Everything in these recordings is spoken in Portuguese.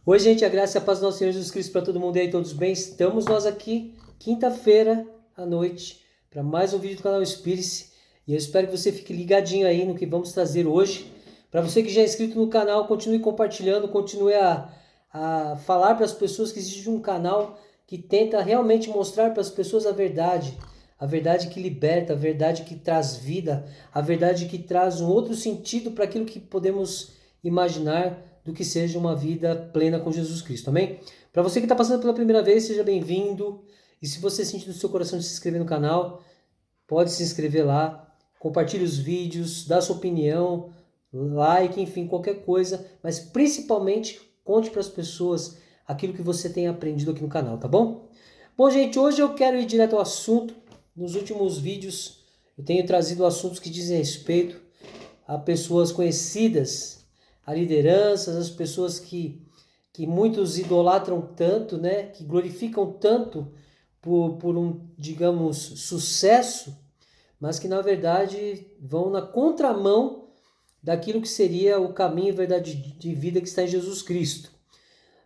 Oi, gente, a graça e a paz do nosso Senhor Jesus Cristo para todo mundo e aí, todos bem? Estamos nós aqui, quinta-feira à noite, para mais um vídeo do canal Espírito. E eu espero que você fique ligadinho aí no que vamos trazer hoje. Para você que já é inscrito no canal, continue compartilhando, continue a falar para as pessoas que existe um canal que tenta realmente mostrar para as pessoas a verdade que liberta, a verdade que traz vida, a verdade que traz um outro sentido para aquilo que podemos imaginar do que seja uma vida plena com Jesus Cristo, amém? Para você que está passando pela primeira vez, seja bem-vindo. E se você sentir no seu coração de se inscrever no canal, pode se inscrever lá, compartilhe os vídeos, dá sua opinião, like, enfim, qualquer coisa, mas principalmente conte para as pessoas aquilo que você tem aprendido aqui no canal, tá bom? Bom, gente, hoje eu quero ir direto ao assunto. Nos últimos vídeos eu tenho trazido assuntos que dizem respeito a pessoas conhecidas, a lideranças, as pessoas que muitos idolatram tanto, né? Que glorificam tanto por um, digamos, sucesso, mas que na verdade vão na contramão daquilo que seria o caminho e verdade de vida que está em Jesus Cristo.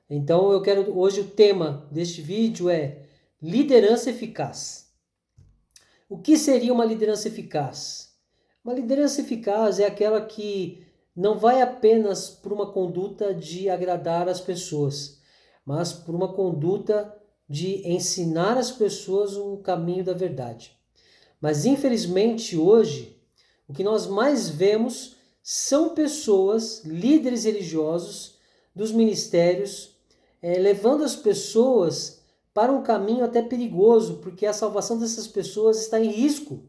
Então eu quero, hoje o tema deste vídeo é liderança eficaz. O que seria uma liderança eficaz? Uma liderança eficaz é aquela que não vai apenas por uma conduta de agradar as pessoas, mas por uma conduta de ensinar as pessoas um caminho da verdade. Mas infelizmente hoje, o que nós mais vemos são pessoas, líderes religiosos dos ministérios, levando as pessoas para um caminho até perigoso, porque a salvação dessas pessoas está em risco.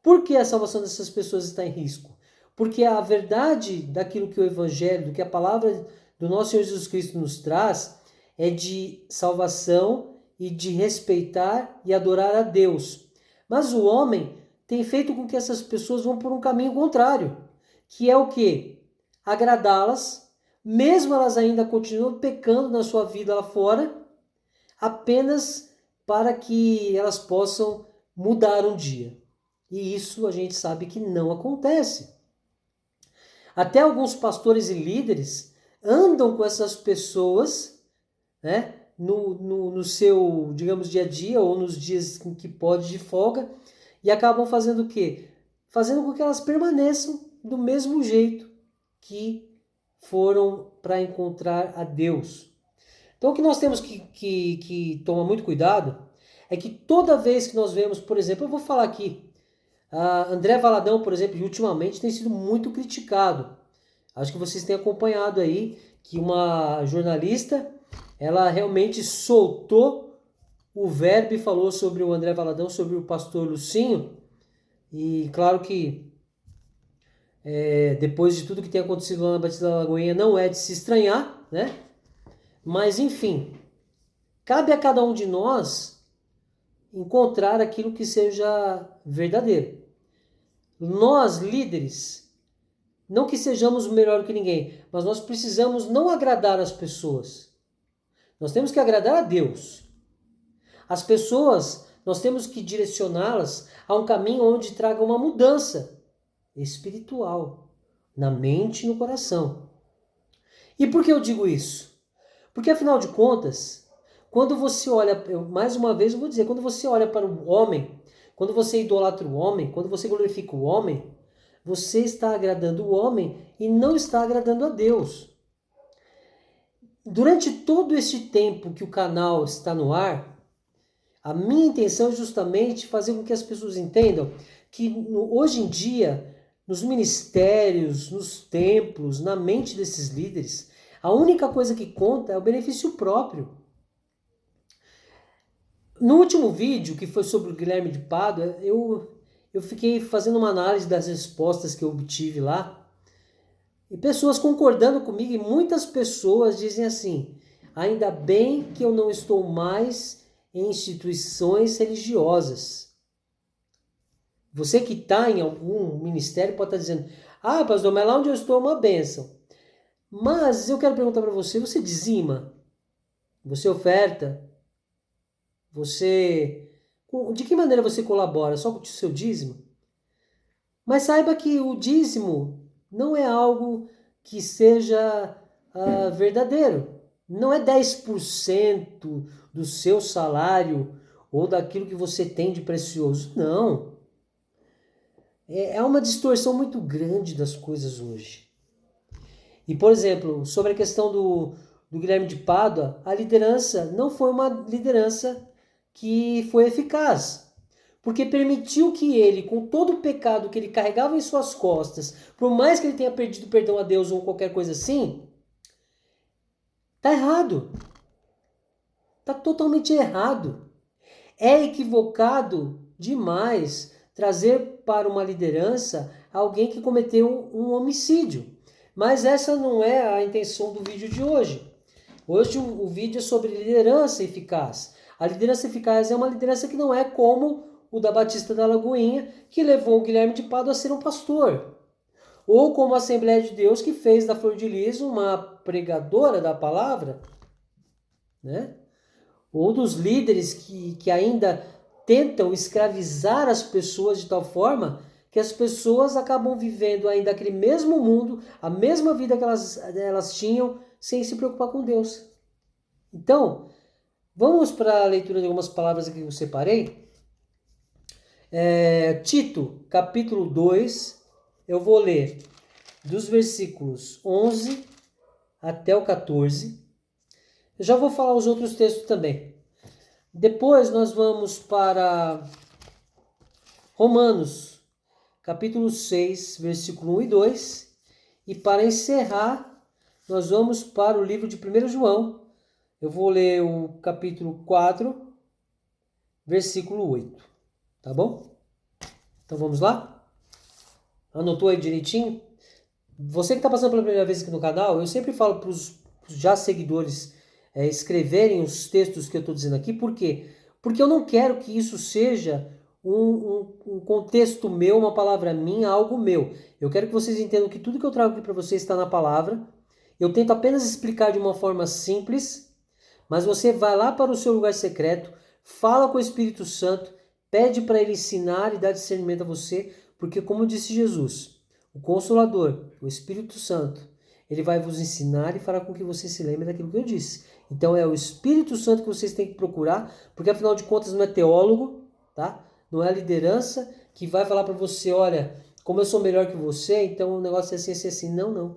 Por que a salvação dessas pessoas está em risco? Porque a verdade daquilo que o Evangelho, do que a palavra do nosso Senhor Jesus Cristo nos traz, é de salvação e de respeitar e adorar a Deus. Mas o homem tem feito com que essas pessoas vão por um caminho contrário, que é o quê? Agradá-las, mesmo elas ainda continuam pecando na sua vida lá fora, apenas para que elas possam mudar um dia. E isso a gente sabe que não acontece. Até alguns pastores e líderes andam com essas pessoas, né, no seu, digamos, dia a dia ou nos dias em que pode de folga e acabam fazendo o quê? Fazendo com que elas permaneçam do mesmo jeito que foram para encontrar a Deus. Então o que nós temos que tomar muito cuidado é que toda vez que nós vemos, por exemplo, eu vou falar aqui, André Valadão, por exemplo, ultimamente tem sido muito criticado. Acho que vocês têm acompanhado aí que uma jornalista, ela realmente soltou o verbo e falou sobre o André Valadão, sobre o pastor Lucinho. E claro que depois de tudo que tem acontecido lá na Batista da Lagoinha, não é de se estranhar, né? Mas enfim, cabe a cada um de nós encontrar aquilo que seja verdadeiro. Nós, líderes, não que sejamos melhor que ninguém, mas nós precisamos não agradar as pessoas. Nós temos que agradar a Deus. As pessoas, nós temos que direcioná-las a um caminho onde traga uma mudança espiritual, na mente e no coração. E por que eu digo isso? Porque afinal de contas, quando você olha, mais uma vez eu vou dizer, quando você olha para o homem, quando você idolatra o homem, quando você glorifica o homem, você está agradando o homem e não está agradando a Deus. Durante todo este tempo que o canal está no ar, a minha intenção é justamente fazer com que as pessoas entendam que hoje em dia, nos ministérios, nos templos, na mente desses líderes, a única coisa que conta é o benefício próprio. No último vídeo, que foi sobre o Guilherme de Pádua, eu fiquei fazendo uma análise das respostas que eu obtive lá, e pessoas concordando comigo, e muitas pessoas dizem assim: ainda bem que eu não estou mais em instituições religiosas. Você que está em algum ministério pode estar dizendo: ah, pastor, mas lá onde eu estou é uma bênção. Mas eu quero perguntar para você: você dizima? Você oferta? Você... De que maneira você colabora? Só com o seu dízimo? Mas saiba que o dízimo não é algo que seja verdadeiro. não é 10% do seu salário ou daquilo que você tem de precioso. Não. É uma distorção muito grande das coisas hoje. E, por exemplo, sobre a questão do Guilherme de Pádua, a liderança não foi uma liderança que foi eficaz. Porque permitiu que ele, com todo o pecado que ele carregava em suas costas, por mais que ele tenha perdido perdão a Deus ou qualquer coisa assim, tá errado. Tá totalmente errado. É equivocado demais trazer para uma liderança alguém que cometeu um homicídio. Mas essa não é a intenção do vídeo de hoje. Hoje o vídeo é sobre liderança eficaz. A liderança eficaz é uma liderança que não é como o da Batista da Lagoinha, que levou o Guilherme de Pádua a ser um pastor. Ou como a Assembleia de Deus, que fez da Flor de Lis uma pregadora da palavra, né? Ou dos líderes que ainda tentam escravizar as pessoas de tal forma que as pessoas acabam vivendo ainda aquele mesmo mundo, a mesma vida que elas tinham, sem se preocupar com Deus. Então, vamos para a leitura de algumas palavras aqui que eu separei. Tito, capítulo 2, eu vou ler dos versículos 11 até o 14. Eu já vou falar os outros textos também. Depois nós vamos para Romanos, capítulo 6, versículo 1 e 2. E para encerrar, nós vamos para o livro de 1 João. Eu vou ler o capítulo 4, versículo 8. Tá bom? Então vamos lá? Anotou aí direitinho? Você que está passando pela primeira vez aqui no canal, eu sempre falo para os já seguidores escreverem os textos que eu estou dizendo aqui. Por quê? Porque eu não quero que isso seja um contexto meu, uma palavra minha, algo meu. Eu quero que vocês entendam que tudo que eu trago aqui para vocês está na palavra. Eu tento apenas explicar de uma forma simples, mas você vai lá para o seu lugar secreto, fala com o Espírito Santo, pede para ele ensinar e dar discernimento a você, porque como disse Jesus, o Consolador, o Espírito Santo, ele vai vos ensinar e fará com que você se lembre daquilo que eu disse. Então é o Espírito Santo que vocês têm que procurar, porque afinal de contas não é teólogo, tá? Não é a liderança que vai falar para você, olha, como eu sou melhor que você, então o negócio é assim, assim, assim. Não, não.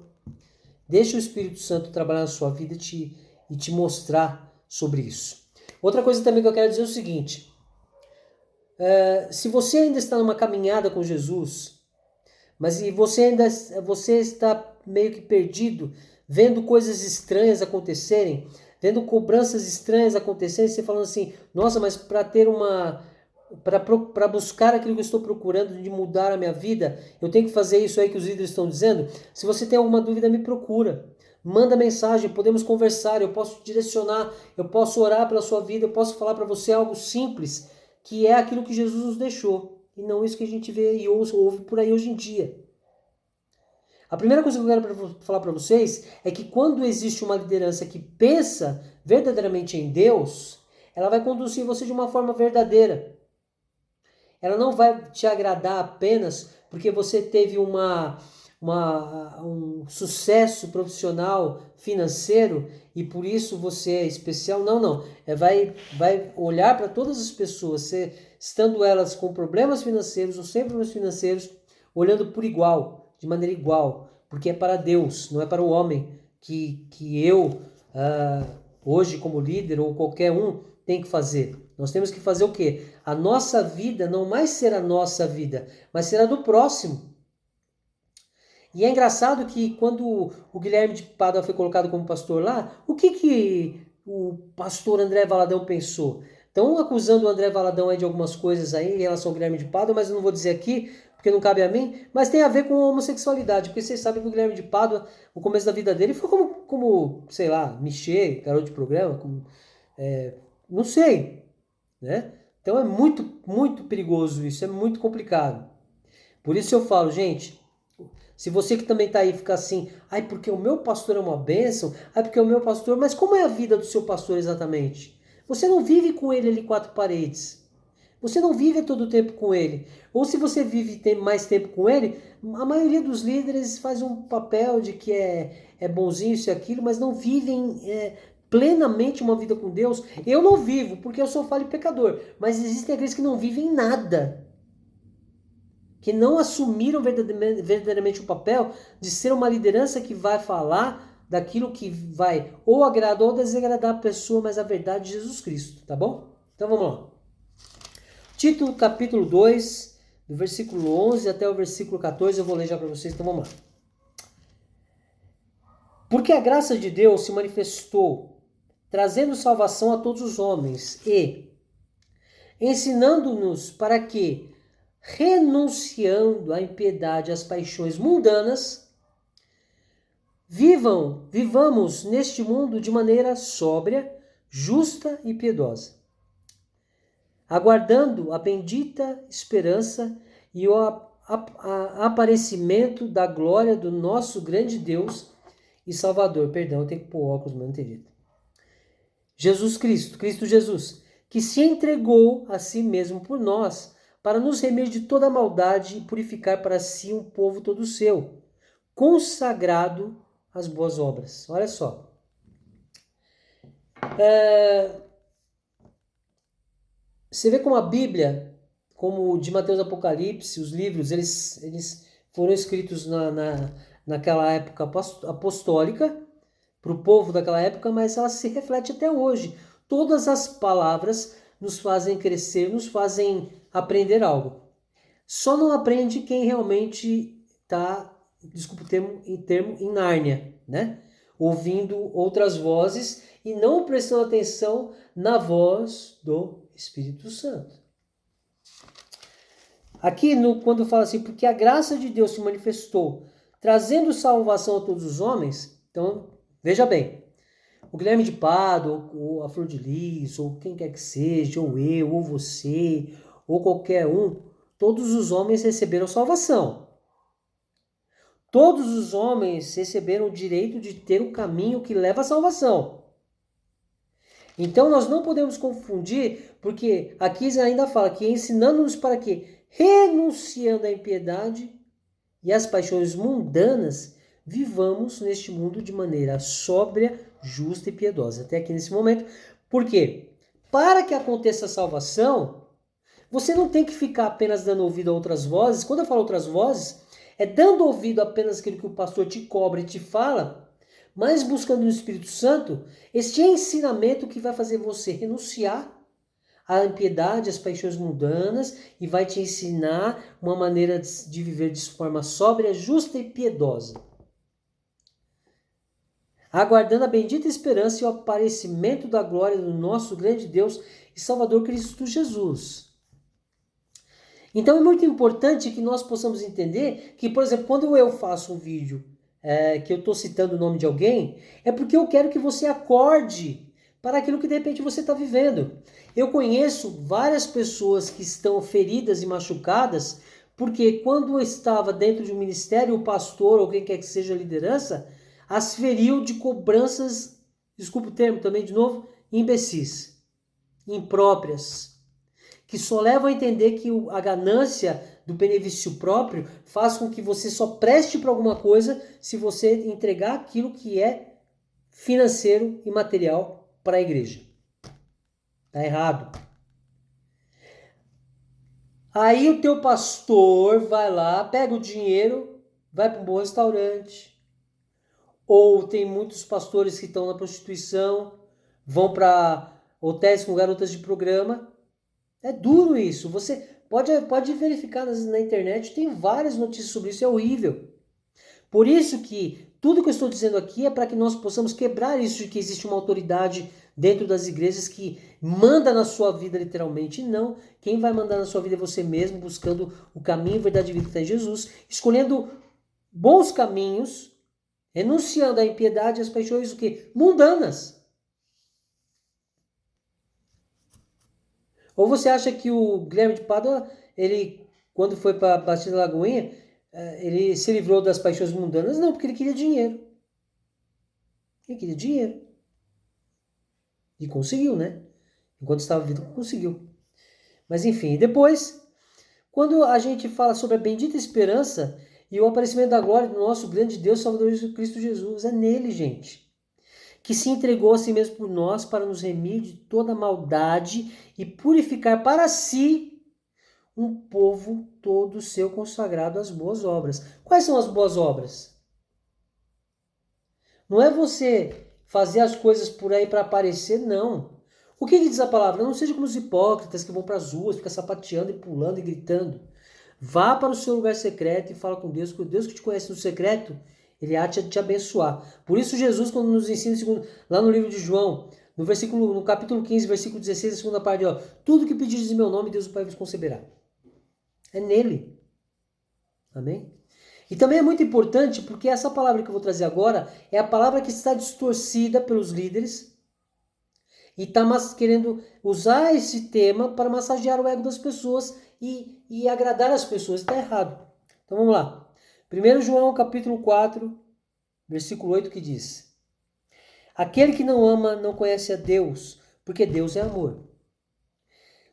Deixa o Espírito Santo trabalhar na sua vida e te mostrar sobre isso. Outra coisa também que eu quero dizer é o seguinte, se você ainda está numa caminhada com Jesus, mas você está meio que perdido, vendo coisas estranhas acontecerem, vendo cobranças estranhas acontecerem, você falando assim, nossa, mas para buscar aquilo que eu estou procurando de mudar a minha vida, eu tenho que fazer isso aí que os líderes estão dizendo. Se você tem alguma dúvida, me procura. Manda mensagem, podemos conversar, eu posso direcionar, eu posso orar pela sua vida, eu posso falar para você algo simples, que é aquilo que Jesus nos deixou, e não isso que a gente vê e ouve por aí hoje em dia. A primeira coisa que eu quero falar para vocês é que quando existe uma liderança que pensa verdadeiramente em Deus, ela vai conduzir você de uma forma verdadeira. Ela não vai te agradar apenas porque você teve um sucesso profissional, financeiro, e por isso você é especial. Não, não. Vai olhar para todas as pessoas, estando elas com problemas financeiros ou sem problemas financeiros, olhando por igual, de maneira igual, porque é para Deus, não é para o homem que eu, hoje como líder ou qualquer um, tem que fazer. Nós temos que fazer o quê? A nossa vida não mais ser a nossa vida, mas ser a do próximo. E é engraçado que quando o Guilherme de Pádua foi colocado como pastor lá, o que o pastor André Valadão pensou? Estão acusando o André Valadão aí de algumas coisas aí em relação ao Guilherme de Pádua, mas eu não vou dizer aqui, porque não cabe a mim, mas tem a ver com homossexualidade, porque vocês sabem que o Guilherme de Pádua, o começo da vida dele foi como sei lá, Michê, garoto de programa, não sei, né? Então é muito, muito perigoso isso, é muito complicado. Por isso eu falo, gente, se você que também está aí fica assim, ai porque o meu pastor é uma bênção, ai porque o meu pastor, mas como é a vida do seu pastor exatamente? Você não vive com ele ali quatro paredes. Você não vive todo o tempo com ele. Ou se você vive mais tempo com ele, a maioria dos líderes faz um papel de que é bonzinho isso e aquilo, mas não vivem plenamente uma vida com Deus, eu não vivo, porque eu sou falho e pecador, mas existem aqueles que não vivem nada, que não assumiram verdadeiramente o papel de ser uma liderança que vai falar daquilo que vai ou agradar ou desagradar a pessoa, mas a verdade de Jesus Cristo, tá bom? Então vamos lá. Tito capítulo 2, do versículo 11 até o versículo 14, eu vou ler já para vocês, então vamos lá. Porque a graça de Deus se manifestou, trazendo salvação a todos os homens e ensinando-nos para que, renunciando à impiedade e às paixões mundanas, vivamos neste mundo de maneira sóbria, justa e piedosa, aguardando a bendita esperança e o aparecimento da glória do nosso grande Deus e Salvador. Perdão, eu tenho que pôr óculos, mas não entendi. Jesus Cristo, Cristo Jesus, que se entregou a si mesmo por nós, para nos remir de toda maldade e purificar para si um povo todo seu, consagrado às boas obras. Olha só. Você vê como a Bíblia, como de Mateus Apocalipse, os livros, eles foram escritos naquela época apostólica, para o povo daquela época, mas ela se reflete até hoje. Todas as palavras nos fazem crescer, nos fazem aprender algo. Só não aprende quem realmente está, desculpa o termo, em Nárnia, né? Ouvindo outras vozes e não prestando atenção na voz do Espírito Santo. Aqui, quando fala assim, porque a graça de Deus se manifestou, trazendo salvação a todos os homens, então, veja bem, o Guilherme de Pádua, ou a Flor de Lis, ou quem quer que seja, ou eu, ou você, ou qualquer um, todos os homens receberam salvação. Todos os homens receberam o direito de ter o caminho que leva à salvação. Então nós não podemos confundir, porque aqui ainda fala que ensinando-nos para que, renunciando à impiedade e às paixões mundanas, vivamos neste mundo de maneira sóbria, justa e piedosa. Até aqui nesse momento. Por quê? Para que aconteça a salvação, você não tem que ficar apenas dando ouvido a outras vozes. Quando eu falo outras vozes, é dando ouvido apenas aquilo que o pastor te cobra e te fala, mas buscando no Espírito Santo este ensinamento que vai fazer você renunciar à impiedade, às paixões mundanas e vai te ensinar uma maneira de viver de forma sóbria, justa e piedosa. Aguardando a bendita esperança e o aparecimento da glória do nosso grande Deus e Salvador Cristo Jesus. Então é muito importante que nós possamos entender que, por exemplo, quando eu faço um vídeo que eu estou citando o nome de alguém, é porque eu quero que você acorde para aquilo que de repente você está vivendo. Eu conheço várias pessoas que estão feridas e machucadas, porque quando eu estava dentro de um ministério, o pastor ou quem quer que seja a liderança, as feriu de cobranças, desculpa o termo também de novo, imbecis, impróprias, que só levam a entender que a ganância do benefício próprio faz com que você só preste para alguma coisa se você entregar aquilo que é financeiro e material para a igreja. Tá errado. Aí o teu pastor vai lá, pega o dinheiro, vai para um bom restaurante. Ou tem muitos pastores que estão na prostituição, vão para hotéis com garotas de programa. É duro isso. Você pode verificar na internet, tem várias notícias sobre isso, é horrível. Por isso que tudo que eu estou dizendo aqui é para que nós possamos quebrar isso de que existe uma autoridade dentro das igrejas que manda na sua vida literalmente. Não, quem vai mandar na sua vida é você mesmo, buscando o caminho, verdade e vida que está em Jesus, escolhendo bons caminhos, renunciando à impiedade e às paixões o quê? Mundanas. Ou você acha que o Guilherme de Pádua, ele, quando foi para Batista da Lagoinha, ele se livrou das paixões mundanas? Não, porque ele queria dinheiro. Ele queria dinheiro. E conseguiu, né? Enquanto estava vivo, conseguiu. Mas enfim, depois, quando a gente fala sobre a bendita esperança e o aparecimento da glória do nosso grande Deus, Salvador Cristo Jesus, é nele, gente. que se entregou a si mesmo por nós para nos remir de toda maldade e purificar para si um povo todo seu consagrado às boas obras. Quais são as boas obras? Não é você fazer as coisas por aí para aparecer, não. O que diz a palavra? Não seja como os hipócritas que vão para as ruas, ficam sapateando e pulando e gritando. Vá para o seu lugar secreto e fala com Deus, porque o Deus que te conhece no secreto, ele há de te abençoar. Por isso Jesus, quando nos ensina, lá no livro de João, no capítulo 15, versículo 16, a segunda parte, ó, tudo que pedires em meu nome, Deus o Pai vos concederá. É nele. Amém? E também é muito importante porque essa palavra que eu vou trazer agora é a palavra que está distorcida pelos líderes e está querendo usar esse tema para massagear o ego das pessoas e agradar as pessoas. Está errado. Então vamos lá. 1 João capítulo 4, versículo 8 que diz: aquele que não ama não conhece a Deus, porque Deus é amor.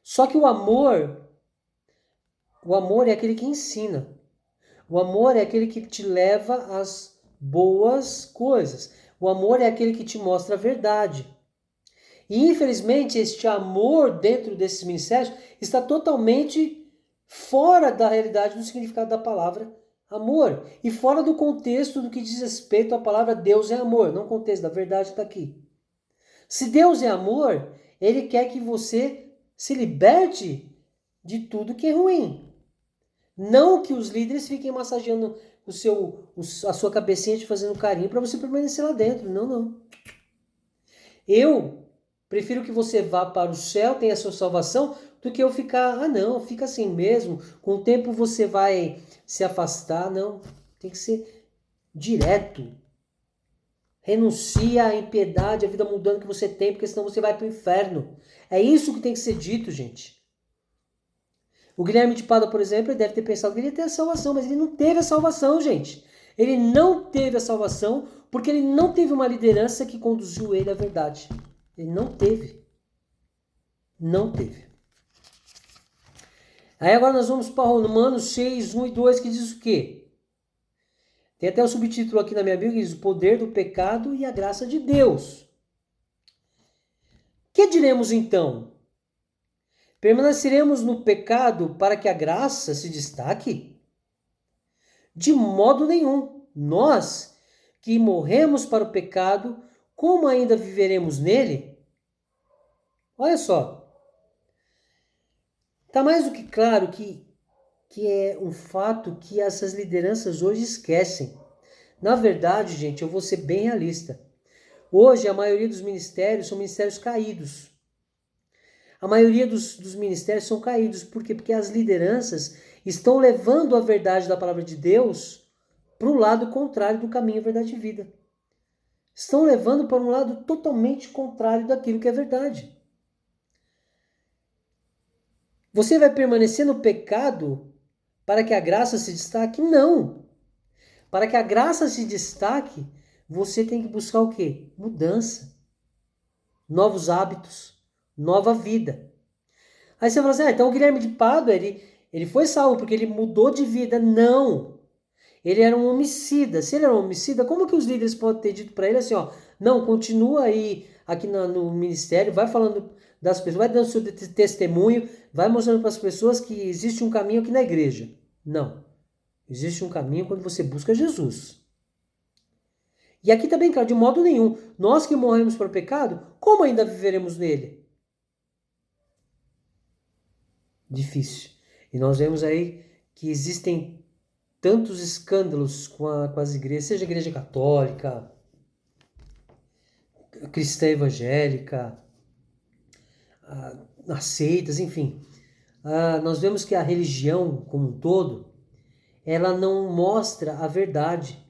Só que o amor é aquele que ensina. O amor é aquele que te leva às boas coisas. O amor é aquele que te mostra a verdade. E infelizmente este amor dentro desses ministérios está totalmente fora da realidade do significado da palavra amor. E fora do contexto do que diz respeito à palavra Deus é amor. Não o contexto da verdade está aqui. Se Deus é amor, Ele quer que você se liberte de tudo que é ruim. Não que os líderes fiquem massageando a sua cabecinha te fazendo carinho para você permanecer lá dentro. Não, não. Eu prefiro que você vá para o céu, tenha a sua salvação, do que eu ficar, não, fica assim mesmo. Com o tempo você vai se afastar. Não, tem que ser direto. Renuncia à impiedade, à vida mundana que você tem, porque senão você vai para o inferno. É isso que tem que ser dito, gente. O Guilherme de Pada, por exemplo, ele deve ter pensado que ele ia ter a salvação, mas ele não teve a salvação, gente. Ele não teve a salvação porque ele não teve uma liderança que conduziu ele à verdade. Ele não teve. Não teve. Aí agora nós vamos para Romanos 6, 1 e 2, que diz o quê? Tem até o subtítulo aqui na minha Bíblia, que diz o poder do pecado e a graça de Deus. Que diremos então? Permaneceremos no pecado para que a graça se destaque? De modo nenhum. Nós, que morremos para o pecado, como ainda viveremos nele? Olha só. Está mais do que claro que é um fato que essas lideranças hoje esquecem. Na verdade, gente, eu vou ser bem realista. Hoje, a maioria dos ministérios são ministérios caídos. A maioria dos ministérios são caídos. Por quê? Porque as lideranças estão levando a verdade da palavra de Deus para o lado contrário do caminho, verdade e vida. Estão levando para um lado totalmente contrário daquilo que é verdade. Você vai permanecer no pecado para que a graça se destaque? Não. Para que a graça se destaque, você tem que buscar o quê? Mudança. Novos hábitos. Nova vida. Aí você fala assim, então o Guilherme de Pádua, ele foi salvo porque ele mudou de vida. Não. Ele era um homicida. Se ele era um homicida, como que os líderes podem ter dito para ele assim, não, continua aí aqui no ministério, vai falando das pessoas, vai dando seu testemunho, vai mostrando para as pessoas que existe um caminho aqui na igreja. Não. Existe um caminho quando você busca Jesus. E aqui também, claro, de modo nenhum. Nós que morremos para o pecado, como ainda viveremos nele? Difícil. E nós vemos aí que existem tantos escândalos com as igrejas, seja a igreja católica, cristã evangélica, as seitas, enfim. Nós vemos que a religião como um todo, ela não mostra a verdade.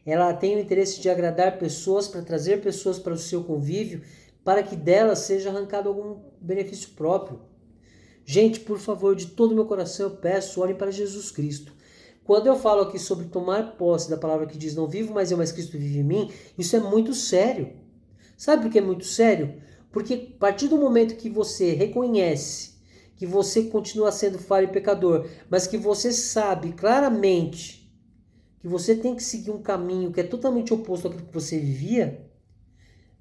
Ela tem o interesse de agradar pessoas, para trazer pessoas para o seu convívio, para que delas seja arrancado algum benefício próprio. Gente, por favor, de todo o meu coração eu peço, olhem para Jesus Cristo. Quando eu falo aqui sobre tomar posse da palavra que diz não vivo mais eu, mas Cristo vive em mim, isso é muito sério. Sabe por que é muito sério? Porque a partir do momento que você reconhece que você continua sendo falho e pecador, mas que você sabe claramente que você tem que seguir um caminho que é totalmente oposto àquilo que você vivia,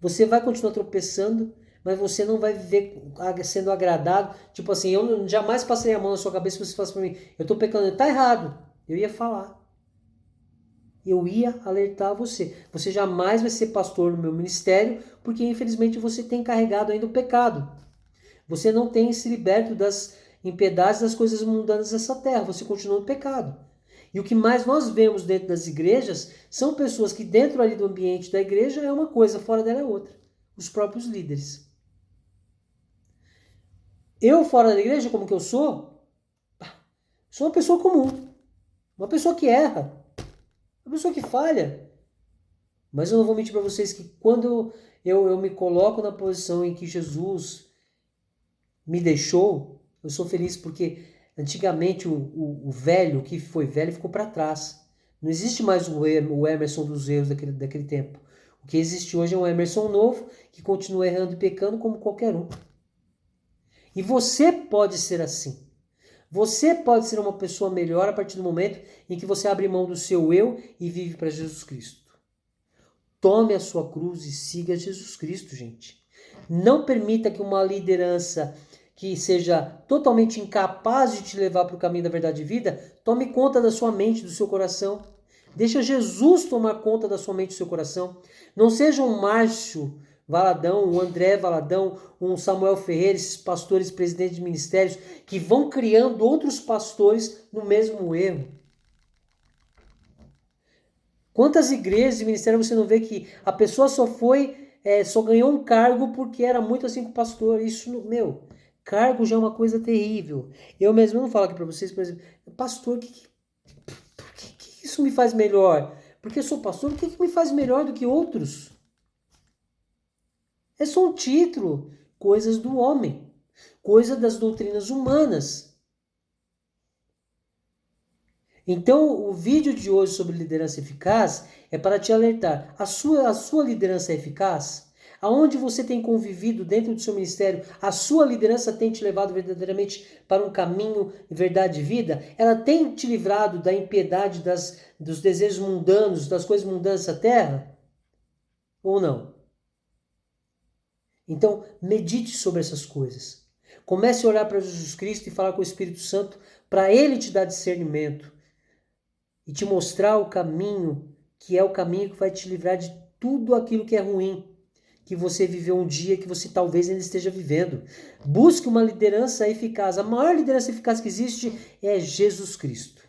Você vai continuar tropeçando, mas você não vai viver sendo agradado. Tipo assim, eu jamais passei a mão na sua cabeça se você falasse para mim, eu estou pecando, tá errado. Eu ia falar. Eu ia alertar você. Você jamais vai ser pastor no meu ministério, porque infelizmente você tem carregado ainda o pecado. Você não tem se liberto das impiedades, das coisas mundanas dessa terra. Você continua no pecado. E o que mais nós vemos dentro das igrejas são pessoas que dentro ali do ambiente da igreja é uma coisa, fora dela é outra. Os próprios líderes. Eu fora da igreja, como que eu sou? Sou uma pessoa comum. Uma pessoa que erra. Uma pessoa que falha. Mas eu não vou mentir para vocês que quando eu me coloco na posição em que Jesus me deixou, eu sou feliz porque antigamente o velho, que foi velho, ficou para trás. Não existe mais o Emerson dos erros daquele tempo. O que existe hoje é um Emerson novo que continua errando e pecando como qualquer um. E você pode ser assim. Você pode ser uma pessoa melhor a partir do momento em que você abre mão do seu eu e vive para Jesus Cristo. Tome a sua cruz e siga Jesus Cristo, gente. Não permita que uma liderança que seja totalmente incapaz de te levar para o caminho da verdade e vida, tome conta da sua mente, do seu coração. Deixa Jesus tomar conta da sua mente e do seu coração. Não seja um Márcio Valadão, um André Valadão, um Samuel Ferreira, esses pastores, presidentes de ministérios, que vão criando outros pastores no mesmo erro. Quantas igrejas e ministérios você não vê que a pessoa só ganhou um cargo porque era muito assim com o pastor? Isso, cargo já é uma coisa terrível. Eu mesmo não falo aqui para vocês, por exemplo, pastor, que isso me faz melhor? Porque eu sou pastor, o que me faz melhor do que outros? É só um título, coisas do homem, coisa das doutrinas humanas. Então, o vídeo de hoje sobre liderança eficaz é para te alertar. A sua liderança é eficaz? Aonde você tem convivido dentro do seu ministério, a sua liderança tem te levado verdadeiramente para um caminho de verdade e vida? Ela tem te livrado da impiedade, dos desejos mundanos, das coisas mundanas dessa terra? Ou não? Então, medite sobre essas coisas. Comece a olhar para Jesus Cristo e falar com o Espírito Santo para Ele te dar discernimento e te mostrar o caminho, que é o caminho que vai te livrar de tudo aquilo que é ruim, que você viveu um dia, que você talvez ainda esteja vivendo. Busque uma liderança eficaz. A maior liderança eficaz que existe é Jesus Cristo.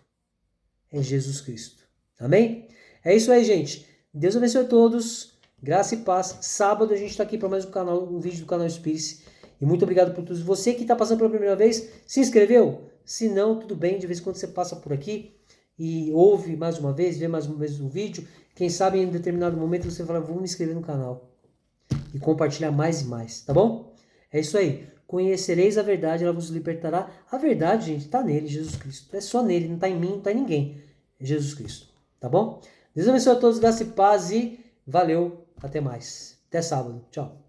É Jesus Cristo. Amém? É isso aí, gente. Deus abençoe a todos. Graça e paz. Sábado a gente está aqui para mais um vídeo do canal Spirit. E muito obrigado por tudo. Você que está passando pela primeira vez, se inscreveu? Se não, tudo bem. De vez em quando você passa por aqui e ouve mais uma vez, vê mais uma vez o vídeo. Quem sabe em determinado momento você fala, vou me inscrever no canal. E compartilhar mais e mais, tá bom? É isso aí. Conhecereis a verdade, ela vos libertará. A verdade, gente, está nele, Jesus Cristo. É só nele, não está em mim, não está em ninguém. É Jesus Cristo, tá bom? Deus abençoe a todos, graça e paz e valeu. Até mais. Até sábado. Tchau.